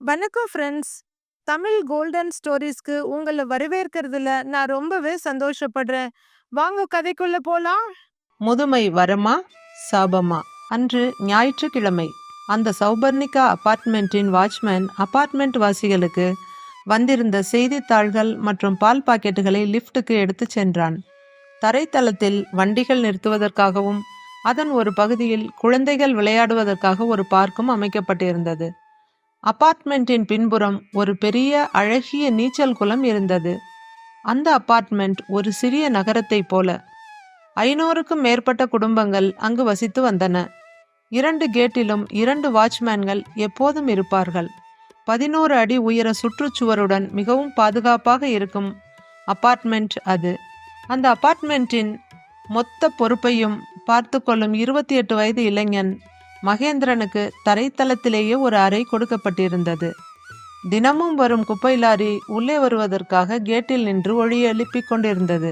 வணக்கம் friends. Tamil golden ஸ்டோரீஸ்க்கு உங்கள வரவேற்கிறதுல நான் ரொம்பவே சந்தோஷப்படுறேன். வாங்க கதைக்குள்ள போலாம். முதுமை வரமா சாபமா? அன்று ஞாயிற்றுக்கிழமை. அந்த சௌபர்ணிகா அபார்ட்மெண்ட்டின் வாட்ச்மேன் அபார்ட்மெண்ட் வாசிகளுக்கு வந்திருந்த செய்தித்தாள்கள் மற்றும் பால் பாக்கெட்டுகளை லிஃப்ட்டுக்கு எடுத்துச் சென்றான். தரைத்தளத்தில் வண்டிகள் நிறுத்துவதற்காகவும் அதன் ஒரு பகுதியில் குழந்தைகள் விளையாடுவதற்காக ஒரு பார்க்கும் அமைக்கப்பட்டிருந்தது. அபார்ட்மெண்ட்டின் பின்புறம் ஒரு பெரிய அழகிய நீச்சல் குளம் இருந்தது. அந்த அபார்ட்மெண்ட் ஒரு சிறிய நகரத்தைப் போல. 500க்கும் மேற்பட்ட குடும்பங்கள் அங்கு வசித்து வந்தன. 2 கேட்டிலும் 2 வாட்ச்மேன்கள் எப்போதும் இருப்பார்கள். 11 அடி உயர சுற்றுச்சுவருடன் மிகவும் பாதுகாப்பாக இருக்கும் அபார்ட்மெண்ட் அது. அந்த அபார்ட்மெண்ட்டின் மொத்த பொறுப்பையும் பார்த்து கொள்ளும் 28 வயது இளைஞன் மகேந்திரனுக்கு தரைத்தளத்திலேயே ஒரு அறை கொடுக்கப்பட்டிருந்தது. தினமும் வரும் குப்பை லாரி உள்ளே வருவதற்காக கேட்டில் நின்று ஒலி எழுப்பிக் கொண்டிருந்தது.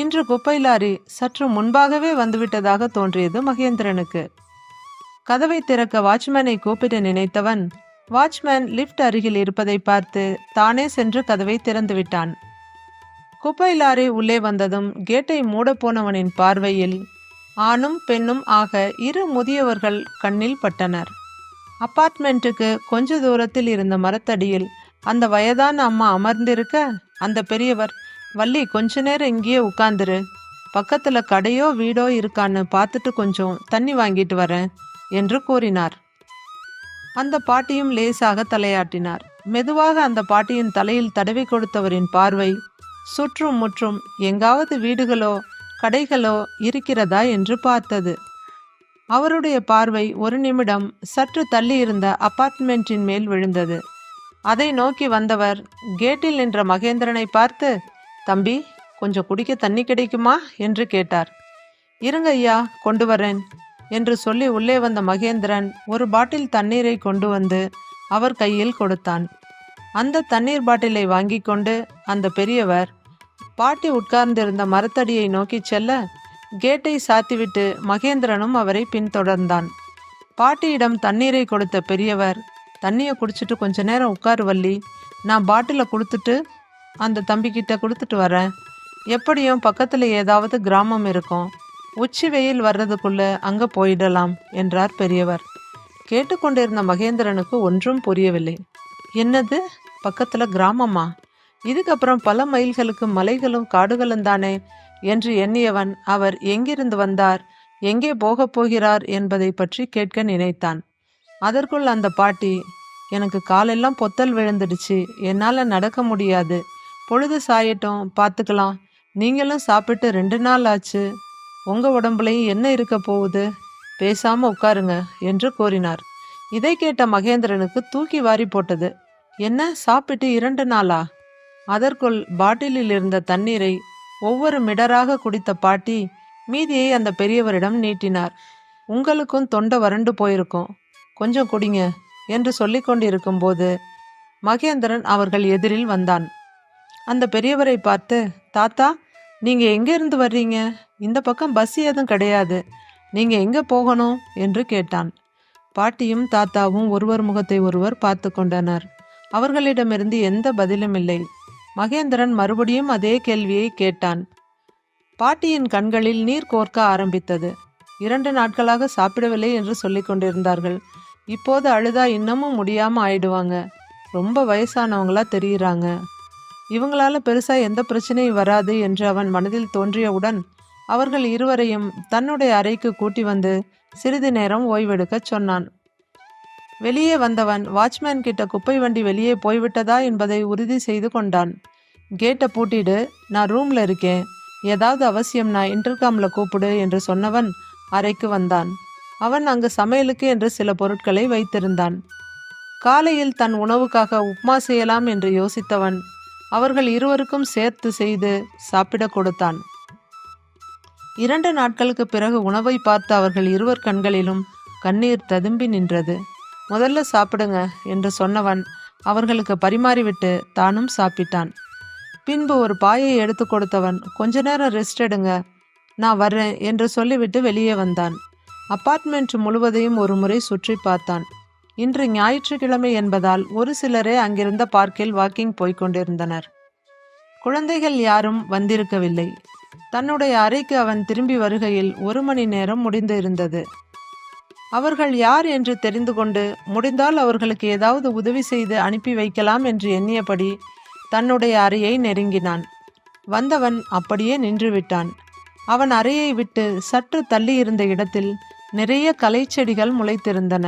இன்று குப்பை லாரி சற்று முன்பாகவே வந்துவிட்டதாக தோன்றியது மகேந்திரனுக்கு. கதவை திறக்க வாட்ச்மேனை கூப்பிட நினைத்தவன் வாட்ச்மேன் லிஃப்ட் அருகில் இருப்பதை பார்த்து தானே சென்று கதவை திறந்துவிட்டான். குப்பை லாரி உள்ளே வந்ததும் கேட்டை மூடப்போனவனின் பார்வையில் ஆணும் பெண்ணும் ஆக 2 முதியவர்கள் கண்ணில் பட்டனர். அபார்ட்மெண்ட்டுக்கு கொஞ்ச தூரத்தில் இருந்த மரத்தடியில் அந்த வயதான அம்மா அமர்ந்திருக்க, அந்த பெரியவர், வள்ளி கொஞ்ச நேரம் இங்கேயே உட்காந்துரு, பக்கத்துல கடையோ வீடோ இருக்கான்னு பார்த்துட்டு கொஞ்சம் தண்ணி வாங்கிட்டு வரேன் என்று கூறினார். அந்த பாட்டியும் லேசாக தலையாட்டினார். மெதுவாக அந்த பாட்டியின் தலையில் தடவி கொடுத்தவரின் பார்வை சுற்றும் முற்றும் எங்காவது வீடுகளோ கடைகளோ இருக்கிறதா என்று பார்த்தது. அவருடைய பார்வை ஒரு நிமிடம் சற்று தள்ளி இருந்த அபார்ட்மெண்ட்டின் மேல் விழுந்தது. அதை நோக்கி வந்தவர் கேட்டில் நின்ற மகேந்திரனை பார்த்து, தம்பி, கொஞ்சம் குடிக்க தண்ணி கிடைக்குமா என்று கேட்டார். இருங்க ஐயா, கொண்டு வரேன் என்று சொல்லி உள்ளே வந்த மகேந்திரன் ஒரு பாட்டில் தண்ணீரை கொண்டு வந்து அவர் கையில் கொடுத்தான். அந்த தண்ணீர் பாட்டிலை வாங்கி கொண்டு அந்த பெரியவர் பாட்டி உட்கார்ந்திருந்த மரத்தடியை நோக்கி செல்ல, கேட்டை சாத்திவிட்டு மகேந்திரனும் அவரை பின்தொடர்ந்தான். பாட்டியிடம் தண்ணீரை கொடுத்த பெரியவர், தண்ணியை குடிச்சிட்டு கொஞ்ச நேரம் உட்காரு வள்ளி, நான் பாட்டிலை கொடுத்துட்டு அந்த தம்பிக்கிட்ட கொடுத்துட்டு வரேன். எப்படியும் பக்கத்தில் ஏதாவது கிராமம் இருக்கும், உச்சி வெயில் வர்றதுக்குள்ள அங்கே போயிடலாம் என்றார் பெரியவர். கேட்டுக்கொண்டிருந்த மகேந்திரனுக்கு ஒன்றும் புரியவில்லை. என்னது, பக்கத்தில் கிராமமா? இதுக்கப்புறம் பல மைல்களுக்கு மலைகளும் காடுகளும் தானே என்று எண்ணியவன் அவர் எங்கிருந்து வந்தார், எங்கே போகப் போகிறார் என்பதை பற்றி கேட்க நினைத்தான். அதற்குள் அந்த பாட்டி, எனக்கு காலெல்லாம் பொத்தல் விழுந்துடுச்சு, என்னால் நடக்க முடியாது, பொழுது சாயட்டும் பார்த்துக்கலாம், நீங்களும் சாப்பிட்டு 2 நாள் ஆச்சு, உங்கள் உடம்புலையும் என்ன இருக்க போகுது, பேசாமல் உட்காருங்க என்று கூறினார். இதை கேட்ட மகேந்திரனுக்கு தூக்கி வாரி போட்டது. என்ன, சாப்பிட்டு 2 நாளா? அதற்குள் பாட்டிலில் இருந்த தண்ணீரை ஒவ்வொரு மிடராக குடித்த பாட்டி மீதியை அந்த பெரியவரிடம் நீட்டினார். உங்களுக்கும் தொண்டை வறண்டு போயிருக்கும், கொஞ்சம் குடிங்க என்று சொல்லி கொண்டிருக்கும் போது மகேந்திரன் அவர்கள் எதிரில் வந்தான். அந்த பெரியவரை பார்த்து, தாத்தா, நீங்க எங்க இருந்து வர்றீங்க? இந்த பக்கம் பஸ் ஏதும் கிடையாது, நீங்க எங்க போகணும் என்று கேட்டான். பாட்டியும் தாத்தாவும் ஒருவர் முகத்தை ஒருவர் பார்த்து கொண்டனர். அவர்களிடமிருந்து எந்த பதிலும் இல்லை. மகேந்திரன் மறுபடியும் அதே கேள்வியை கேட்டான். பாட்டியின் கண்களில் நீர் கோர்க்க ஆரம்பித்தது. 2 நாட்களாக சாப்பிடவில்லை என்று சொல்லி கொண்டிருந்தார்கள். இப்போது அழுதா இன்னமும் முடியாம ஆயிடுவாங்க, ரொம்ப வயசானவங்களா தெரியுறாங்க, இவங்களால பெருசா எந்த பிரச்சனையும் வராது என்று அவன் மனதில் தோன்றியவுடன் அவர்கள் இருவரையும் தன்னுடைய அறைக்கு கூட்டி வந்து சிறிது நேரம் ஓய்வெடுக்க சொன்னான். வெளியே வந்தவன் வாட்ச்மேன் கிட்ட குப்பை வண்டி வெளியே போய்விட்டதா என்பதை உறுதி செய்து கொண்டான். கேட்டை பூட்டிடு, நான் ரூம்ல இருக்கேன், ஏதாவது அவசியம்னா இன்டர்காம்ல கூப்பிடு என்று சொன்னவன் அறைக்கு வந்தான். அவன் அங்கு சமையலுக்கு என்று சில பொருட்களை வைத்திருந்தான். காலையில் தன் உணவுக்காக உப்மா செய்யலாம் என்று யோசித்தவன் அவர்கள் இருவருக்கும் சேர்த்து செய்து சாப்பிட கொடுத்தான். 2 நாட்களுக்கு பிறகு உணவை பார்த்து அவர்கள் இருவர் கண்களிலும் கண்ணீர் ததும்பி நின்றது. முதல்ல சாப்பிடுங்க என்று சொன்னவன் அவர்களுக்கு பரிமாறிவிட்டு தானும் சாப்பிட்டான். பின்பு ஒரு பாயை எடுத்து கொடுத்தவன், கொஞ்ச நேரம் ரெஸ்ட் எடுங்க, நான் வர்றேன் என்று சொல்லிவிட்டு வெளியே வந்தான். அபார்ட்மெண்ட் முழுவதையும் ஒரு முறை சுற்றி பார்த்தான். இன்று ஞாயிற்றுக்கிழமை என்பதால் ஒரு சிலரே அங்கிருந்த பார்க்கில் வாக்கிங் போய்க் கொண்டிருந்தனர். குழந்தைகள் யாரும் வந்திருக்கவில்லை. தன்னுடைய அறைக்கு அவன் திரும்பி வருகையில் 1 மணி நேரம் முடிந்து இருந்தது. அவர்கள் யார் என்று தெரிந்து கொண்டு முடிந்தால் அவர்களுக்கு ஏதாவது உதவி செய்து அனுப்பி வைக்கலாம் என்று எண்ணியபடி தன்னுடைய அறையை நெருங்கினான். வந்தவன் அப்படியே நின்றுவிட்டான். அவன் அறையை விட்டு சற்று தள்ளி இருந்த இடத்தில் நிறைய களைச்செடிகள் முளைத்திருந்தன.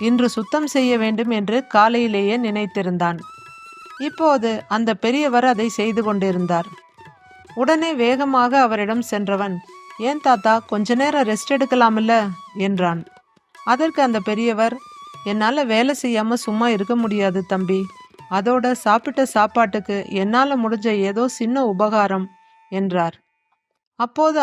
இன்று சுத்தம் செய்ய வேண்டும் என்று காலையிலேயே நினைத்திருந்தான். இப்போது அந்த பெரியவர் அதை செய்து கொண்டிருந்தார். உடனே வேகமாக அவரிடம் சென்றவன், ஏன் தாத்தா, கொஞ்ச நேரம் ரெஸ்ட் எடுக்கலாமில்ல என்றான். அதற்கு அந்த பெரியவர், என்னால் வேலை செய்யாமல் சும்மா இருக்க முடியாது தம்பி. அதோட சாப்பிட்ட சாப்பாட்டுக்கு என்னால் முடிஞ்ச ஏதோ சின்ன உபகாரம் என்றார். அப்போது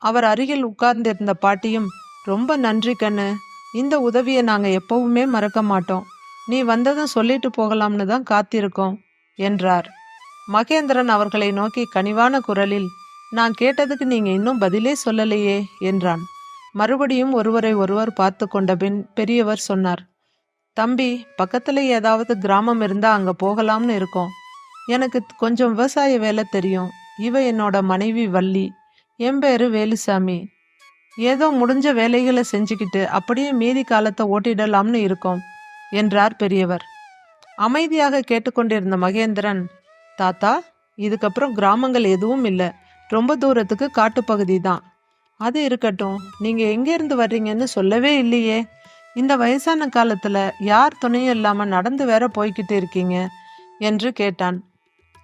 அவர் அருகில் உட்கார்ந்திருந்த பாட்டியும், ரொம்ப நன்றி கண்ணு, இந்த உதவியை நாங்கள் எப்பவுமே மறக்க மாட்டோம். நீ வந்ததும் சொல்லிட்டு போகலாம்னு தான் காத்திருக்கோம் என்றார். மகேந்திரன் அவர்களை நோக்கி கனிவான குரலில், நான் கேட்டதுக்கு நீங்க இன்னும் பதிலே சொல்லலையே என்றான். மறுபடியும் ஒருவரை ஒருவர் பார்த்து கொண்ட பின் பெரியவர் சொன்னார், தம்பி, பக்கத்துல ஏதாவது கிராமம் இருந்தா அங்க போகலாம்னு இருக்கோம். எனக்கு கொஞ்சம் விவசாய வேலை தெரியும். இவ என்னோட மனைவி வள்ளி, என் பேரு வேலுசாமி. ஏதோ முடிஞ்ச வேலைகளை செஞ்சுக்கிட்டு அப்படியே மீதி காலத்தை ஓட்டிடலாம்னு இருக்கோம் என்றார் பெரியவர். அமைதியாக கேட்டுக்கொண்டிருந்த மகேந்திரன், தாத்தா, இதுக்கப்புறம் கிராமங்கள் எதுவும் இல்லை, ரொம்ப தூரத்துக்கு காட்டுப்பகுதி தான். அது இருக்கட்டும், நீங்க எங்கேருந்து வர்றீங்கன்னு சொல்லவே இல்லையே. இந்த வயசான காலத்துல யார் துணையும் இல்லாம நடந்து வேற போய்கிட்டு இருக்கீங்க என்று கேட்டான்.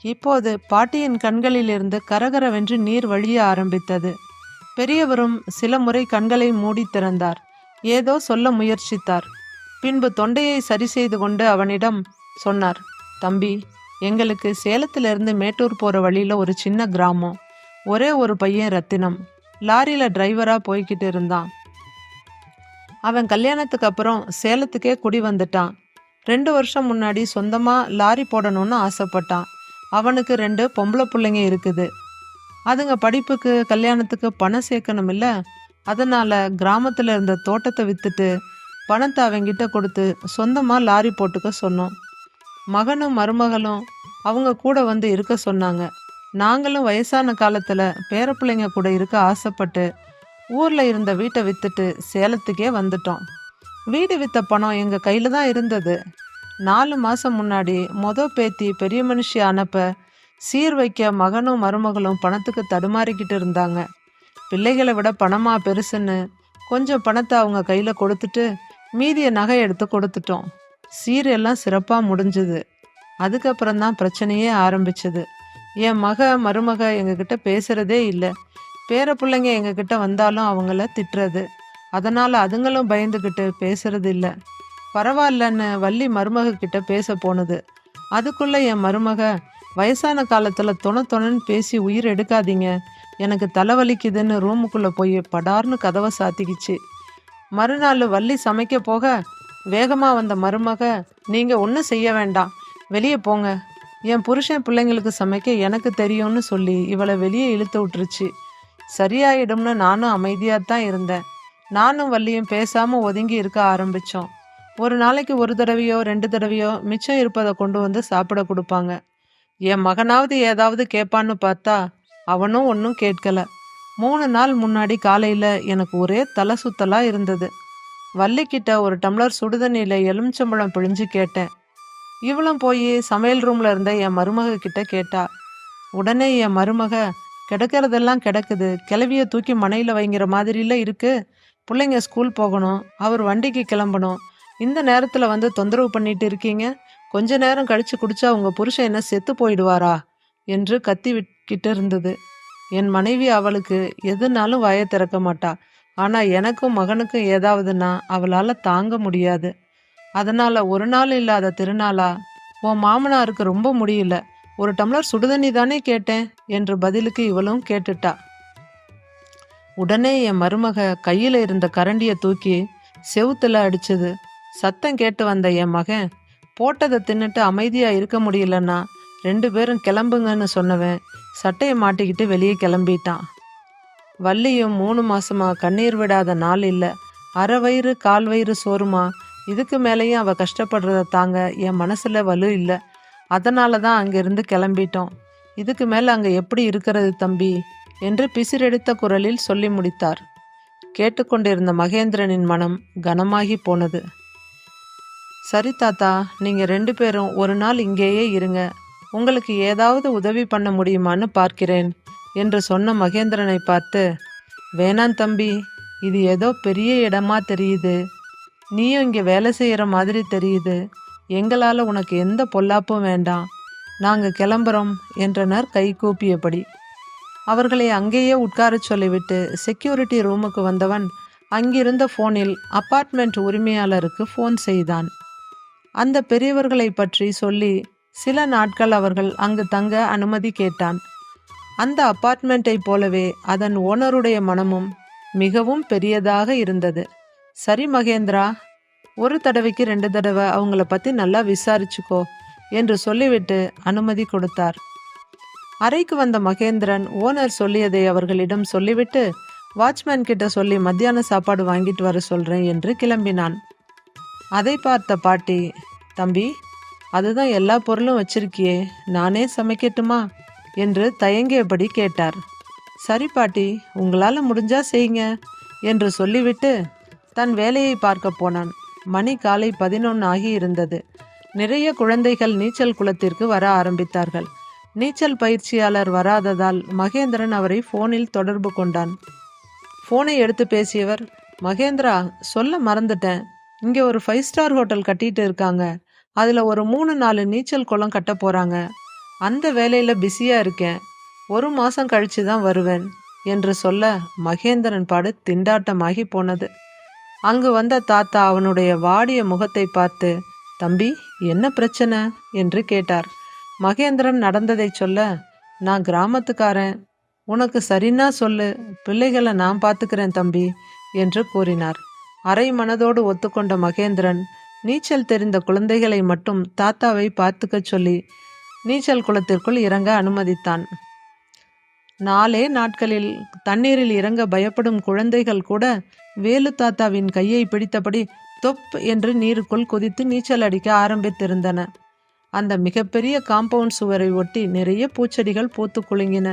இப்போது பாட்டியின் கண்களிலிருந்து கரகரவென்று நீர் வழிய ஆரம்பித்தது. பெரியவரும் சில முறை கண்களை மூடி திறந்தார். ஏதோ சொல்ல முயற்சித்தார். பின்பு தொண்டையை சரி செய்து கொண்டு அவனிடம் சொன்னார், தம்பி, எங்களுக்கு சேலத்திலிருந்து மேட்டூர் போகிற வழியில் ஒரு சின்ன கிராமம். ஒரே ஒரு பையன் ரத்தினம், லாரியில் டிரைவராக போய்கிட்டு இருந்தான். அவன் கல்யாணத்துக்கு அப்புறம் சேலத்துக்கே குடி வந்துட்டான். 2 வருஷம் முன்னாடி சொந்தமாக லாரி போடணும்னு ஆசைப்பட்டான். அவனுக்கு 2 பொம்பளை பிள்ளைங்க இருக்குது. அதுங்க படிப்புக்கு கல்யாணத்துக்கு பணம் சேர்க்கணும் இல்லை. அதனால் கிராமத்தில் இருந்த தோட்டத்தை விற்றுட்டு பணத்தை அவங்கிட்ட கொடுத்து சொந்தமாக லாரி போட்டுக்க சொன்னோம். மகனும் மருமகளும் அவங்க கூட வந்து இருக்க சொன்னாங்க. நாங்களும் வயசான காலத்தில் பேரப்பிள்ளைங்க கூட இருக்க ஆசைப்பட்டு ஊரில் இருந்த வீட்டை விற்றுட்டு சேலத்துக்கே வந்துட்டோம். வீடு விற்ற பணம் எங்கள் கையில் தான் இருந்தது. 4 மாதம் முன்னாடி பேத்தி பெரிய மனுஷி அனுப்ப சீர் வைக்க மகனும் மருமகளும் பணத்துக்கு தடுமாறிக்கிட்டு இருந்தாங்க. பிள்ளைகளை விட பணமா பெருசுன்னு கொஞ்சம் பணத்தை அவங்க கையில் கொடுத்துட்டு மீதிய நகை எடுத்து கொடுத்துட்டோம். சீர் எல்லாம் சிறப்பாக முடிஞ்சுது. அதுக்கப்புறம் தான் பிரச்சனையே ஆரம்பிச்சது. என் மருமக எங்ககிட்ட பேசுகிறதே இல்லை. பேர பிள்ளைங்க எங்ககிட்ட வந்தாலும் அவங்கள திட்டுறது. அதனால் அதுங்களும் பயந்துக்கிட்டு பேசுறது இல்லை. பரவாயில்லன்னு வள்ளி மருமக கிட்ட பேச போனது. அதுக்குள்ளே என் மருமக, வயசான காலத்தில் தொணன்னு பேசி உயிர் எடுக்காதீங்க, எனக்கு தலைவலிக்குதுன்னு ரூமுக்குள்ளே போய் படார்னு கதவை சாத்திக்கிச்சு. மறுநாள் வள்ளி சமைக்க போக வேகமாக வந்த மருமக, நீங்கள் ஒன்றும் செய்ய வேண்டாம், வெளியே போங்க, என் புருஷன் பிள்ளைங்களுக்கு சமைக்க எனக்கு தெரியும்னு சொல்லி இவளை வெளியே இழுத்து விட்டுருச்சு. சரியாயிடும்னு நானும் அமைதியாக தான் இருந்தேன். நானும் வள்ளியும் பேசாமல் ஒதுங்கி இருக்க ஆரம்பித்தோம். ஒரு நாளைக்கு 1 தடவையோ 2 தடவையோ மிச்சம் இருப்பதை கொண்டு வந்து சாப்பிட கொடுப்பாங்க. என் மகனாவது ஏதாவது கேட்பான்னு பார்த்தா அவனும் ஒன்றும் கேட்கல. 3 நாள் முன்னாடி காலையில் எனக்கு ஒரே தலை சுத்தலாக இருந்தது. வள்ளிக்கிட்ட ஒரு டம்ளர் சுடுதண்ணியில் எலுமிச்சம்பழம் பிழிஞ்சு கேட்டேன். இவளும் போய் சமையல் ரூமில் இருந்த என் மருமக கிட்ட கேட்டா. உடனே என் மருமக, கிடக்கிறதெல்லாம் கிடக்குது, கிளவியை தூக்கி மனையில் வைங்கிற மாதிரில இருக்கு, பிள்ளைங்க ஸ்கூல் போகணும், அவர் வண்டிக்கு கிளம்பணும், இந்த நேரத்தில் வந்து தொந்தரவு பண்ணிட்டு இருக்கீங்க, கொஞ்ச நேரம் கழித்து குடிச்சா உங்கள் புருஷன் என்ன செத்து போயிடுவாரா என்று கத்தி விட்டுக்கிட்டு இருந்தது. என் மனைவி அவளுக்கு எதுனாலும் வாயை திறக்க மாட்டா. ஆனால் எனக்கும் மகனுக்கும் ஏதாவதுன்னா அவளால் தாங்க முடியாது. அதனால் ஒரு நாள் இல்லாத திருநாளா, உன் மாமனாருக்கு ரொம்ப முடியல, ஒரு டம்ளர் சுடுதண்ணி தானே கேட்டேன் என்று பதிலுக்கு இவளும் கேட்டுட்டா. உடனே என் மருமக கையில் இருந்த கரண்டியை தூக்கி செவுத்துல அடிச்சது. சத்தம் கேட்டு வந்த என் மகன் போட்டதை தின்னுட்டு அமைதியாக இருக்க முடியலன்னா 2 பேரும் கிளம்புங்கன்னு சொன்னவன் சட்டையை மாட்டிக்கிட்டு வெளியே கிளம்பிட்டான். வள்ளியும் 3 மாசமா கண்ணீர் விடாத நாள் இல்லை. அரை வயிறு 1/4 வயிறு சோறுமா இதுக்கு மேலேயும் அவள் கஷ்டப்படுறத தாங்க என் மனசில் வலு இல்லை. அதனால தான் அங்கிருந்து கிளம்பிட்டோம். இதுக்கு மேலே அங்கே எப்படி இருக்கிறது தம்பி என்று பிசிறெடுத்த குரலில் சொல்லி முடித்தார். கேட்டுக்கொண்டிருந்த மகேந்திரனின் மனம் கனமாகி போனது. சரி தாத்தா, நீங்கள் 2 பேரும் ஒரு நாள் இங்கேயே இருங்க. உங்களுக்கு ஏதாவது உதவி பண்ண முடியுமான்னு பார்க்கிறேன் என்று சொன்ன மகேந்திரனை பார்த்து, வேணாம் தம்பி, இது ஏதோ பெரிய இடமா தெரியுது. நீயும் இங்கே வேலை செய்கிற மாதிரி தெரியுது. எங்களால் உனக்கு எந்த பொல்லாப்பும் வேண்டாம். நாங்கள் கிளம்புறோம் என்றனர் கை கூப்பியபடி. அவர்களை அங்கேயே உட்காரச் சொல்லிவிட்டு செக்யூரிட்டி ரூமுக்கு வந்தவன் அங்கிருந்த ஃபோனில் அப்பார்ட்மெண்ட் உரிமையாளருக்கு ஃபோன் செய்தான். அந்த பெரியவர்களை பற்றி சொல்லி சில நாட்கள் அவர்கள் அங்கு தங்க அனுமதி கேட்டான். அந்த அப்பார்ட்மெண்ட்டை போலவே அதன் ஓனருடைய மனமும் மிகவும் பெரியதாக இருந்தது. சரி மகேந்திரா, ஒரு தடவைக்கு 2 தடவை அவங்கள பற்றி நல்லா விசாரிச்சுக்கோ என்று சொல்லிவிட்டு அனுமதி கொடுத்தார். அறைக்கு வந்த மகேந்திரன் ஓனர் சொல்லியதை அவர்களிடம் சொல்லிவிட்டு வாட்ச்மேன் கிட்ட சொல்லி மத்தியான சாப்பாடு வாங்கிட்டு வர சொல்கிறேன் என்று கிளம்பினான். அதை பார்த்த பாட்டி, தம்பி, அதுதான் எல்லா பொருளும் வச்சிருக்கியே, நானே சமைக்கட்டுமா என்று தயங்கியபடி கேட்டார். சரி பாட்டி, உங்களால் முடிஞ்சா செய்யுங்க என்று சொல்லிவிட்டு தன் வேலையை பார்க்க போனான். மணி காலை 11 ஆகி இருந்தது. நிறைய குழந்தைகள் நீச்சல் குளத்திற்கு வர ஆரம்பித்தார்கள். நீச்சல் பயிற்சியாளர் வராததால் மகேந்திரன் அவரை ஃபோனில் தொடர்பு கொண்டான். ஃபோனை எடுத்து பேசியவர், மகேந்திரா, சொல்ல மறந்துட்டேன். இங்கே ஒரு 5 ஸ்டார் ஹோட்டல் கட்டிட்டு இருக்காங்க. அதில் ஒரு 3-4 நீச்சல் குளம் கட்ட போகிறாங்க. அந்த வேலையில் பிஸியாக இருக்கேன். 1 மாதம் கழித்து தான் வருவேன் என்று சொல்ல மகேந்திரன் பாடு திண்டாட்டமாகி போனது. அங்கு வந்த தாத்தா அவனுடைய வாடிய முகத்தை பார்த்து, தம்பி, என்ன பிரச்சனை என்று கேட்டார். மகேந்திரன் நடந்ததை சொல்ல, நான் கிராமத்துக்காரன், உனக்கு சரின்னா சொல்லு, பிள்ளைகளை நான் பார்த்துக்கிறேன் தம்பி என்று கூறினார். அரை மனதோடு ஒத்துக்கொண்ட மகேந்திரன் நீச்சல் தெரிந்த குழந்தைகளை மட்டும் தாத்தாவை பார்த்துக்க சொல்லி நீச்சல் குளத்திற்குள் இறங்க அனுமதித்தான். 4 நாட்களில் தண்ணீரில் இறங்க பயப்படும் குழந்தைகள் கூட வேலு தாத்தாவின் கையை பிடித்தபடி தொப் என்று நீருக்குள் குதித்து நீச்சல் அடிக்க ஆரம்பித்திருந்தன. அந்த மிகப்பெரிய காம்பவுண்ட் சுவரை ஒட்டி நிறைய பூச்செடிகள் பூத்து குலுங்கின.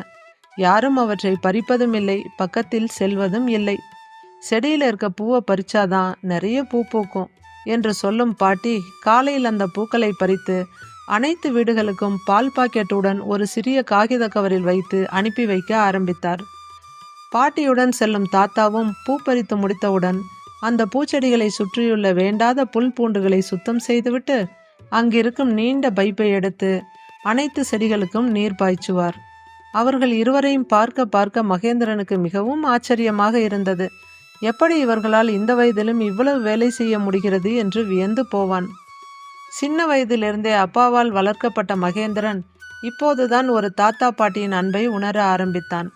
யாரும் அவற்றை பறிப்பதும் இல்லை, பக்கத்தில் செல்வதும் இல்லை. செடியில் இருக்க பூவை பறிச்சாதான் நிறைய பூ பூக்கும் என்று சொல்லும் பாட்டி காலையில் அந்த பூக்களை பறித்து அனைத்து வீடுகளுக்கும் பால் பாக்கெட்டுடன் ஒரு சிறிய காகித கவரில் வைத்து அனுப்பி வைக்க ஆரம்பித்தார். பாட்டியுடன் செல்லும் தாத்தாவும் பூ பறித்து முடித்தவுடன் அந்த பூச்செடிகளை சுற்றியுள்ள வேண்டாத புல் பூண்டுகளை சுத்தம் செய்துவிட்டு அங்கிருக்கும் நீண்ட பைப்பை எடுத்து அனைத்து செடிகளுக்கும் நீர் பாய்ச்சுவார். அவர்கள் இருவரையும் பார்க்க பார்க்க மகேந்திரனுக்கு மிகவும் ஆச்சரியமாக இருந்தது. எப்படி இவர்களால் இந்த வயதிலும் இவ்வளவு வேலை செய்ய முடிகிறது என்று வியந்து போவான். சின்ன வயதிலிருந்தே அப்பாவால் வளர்க்கப்பட்ட மகேந்திரன் இப்போதுதான் ஒரு தாத்தா பாட்டியின் அன்பை உணர ஆரம்பித்தான்.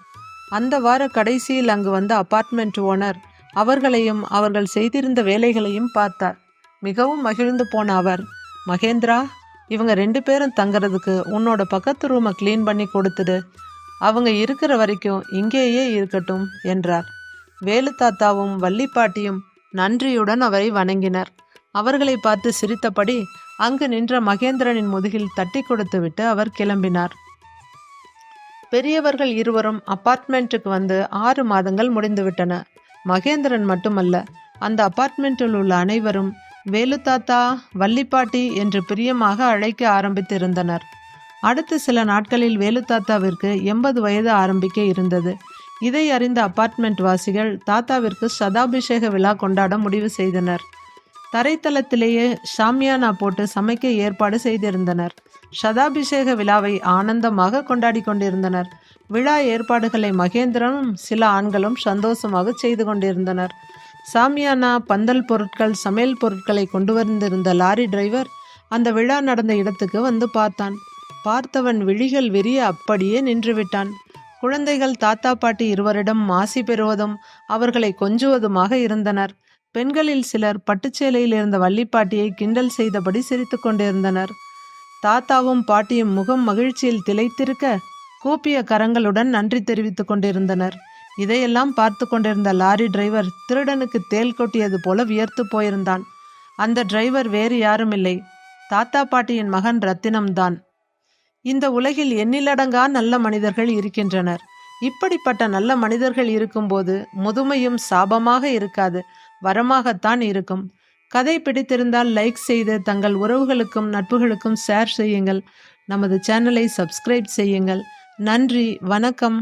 அந்த வார கடைசியில் அங்கு வந்த அபார்ட்மெண்ட் ஓனர் அவர்களையும் அவர்கள் செய்திருந்த வேலைகளையும் பார்த்தார். மிகவும் மகிழ்ந்து போன அவர், மகேந்திரா, இவங்க 2 பேரும் தங்கிறதுக்கு உன்னோட பக்கத்து ரூமை க்ளீன் பண்ணி கொடுத்துடு. அவங்க இருக்கிற வரைக்கும் இங்கேயே இருக்கட்டும் என்றார். வேலு தாத்தாவும் வள்ளிப்பாட்டியும் நன்றியுடன் அவரை வணங்கினர். அவர்களை பார்த்து சிரித்தபடி அங்கு நின்ற மகேந்திரனின் முதுகில் தட்டி கொடுத்துவிட்டு அவர் கிளம்பினார். பெரியவர்கள் இருவரும் அப்பார்ட்மெண்ட்டுக்கு வந்து 6 மாதங்கள் முடிந்துவிட்டன. மகேந்திரன் மட்டுமல்ல, அந்த அப்பார்ட்மெண்ட்டில் உள்ள அனைவரும் வேலு தாத்தா, வள்ளிப்பாட்டி என்று பிரியமாக அழைக்க ஆரம்பித்திருந்தனர். அடுத்த சில நாட்களில் வேலு தாத்தாவிற்கு 80 வயது ஆரம்பிக்க இருந்தது. இதை அறிந்த அப்பார்ட்மெண்ட் வாசிகள் தாத்தாவிற்கு சதாபிஷேக விழா கொண்டாட முடிவு செய்தனர். தரைத்தளத்திலேயே ஷாமியானா போட்டு சமைக்க ஏற்பாடு செய்திருந்தனர். சதாபிஷேக விழாவை ஆனந்தமாக கொண்டாடி கொண்டிருந்தனர். விழா ஏற்பாடுகளை மகேந்திரனும் சில ஆண்களும் சந்தோஷமாக செய்து கொண்டிருந்தனர். சாமியானா, பந்தல் பொருட்கள், சமையல் பொருட்களை கொண்டு வந்திருந்த லாரி டிரைவர் அந்த விழா நடந்த இடத்துக்கு வந்து பார்த்தான். பார்த்தவன் விழிகள் விரிய அப்படியே நின்றுவிட்டான். குழந்தைகள் தாத்தா பாட்டி இருவரிடம் மாசி பெறுவதும் அவர்களை கொஞ்சுவதுமாக இருந்தனர். பெண்களில் சிலர் பட்டுச்சேலையில் இருந்த வள்ளிப்பாட்டியை கிண்டல் செய்தபடி சிரித்து கொண்டிருந்தனர். தாத்தாவும் பாட்டியும் முகம் மகிழ்ச்சியில் திளைத்திருக்க கூப்பிய கரங்களுடன் நன்றி தெரிவித்து கொண்டிருந்தனர். இதையெல்லாம் பார்த்து கொண்டிருந்த லாரி டிரைவர் திருடனுக்கு தேல் கொட்டியது போல வியர்த்து போயிருந்தான். அந்த டிரைவர் வேறு யாருமில்லை, தாத்தா பாட்டியின் மகன் ரத்தினம்தான். இந்த உலகில் எண்ணிலடங்கா நல்ல மனிதர்கள் இருக்கின்றனர். இப்படிப்பட்ட நல்ல மனிதர்கள் இருக்கும்போது முதுமையும் சாபமாக இருக்காது, வரமாகத்தான் இருக்கும். கதை பிடித்திருந்தால் லைக் செய்து தங்கள் உறவுகளுக்கும் நட்புகளுக்கும் ஷேர் செய்யுங்கள். நமது சேனலை சப்ஸ்கிரைப் செய்யுங்கள். நன்றி, வணக்கம்.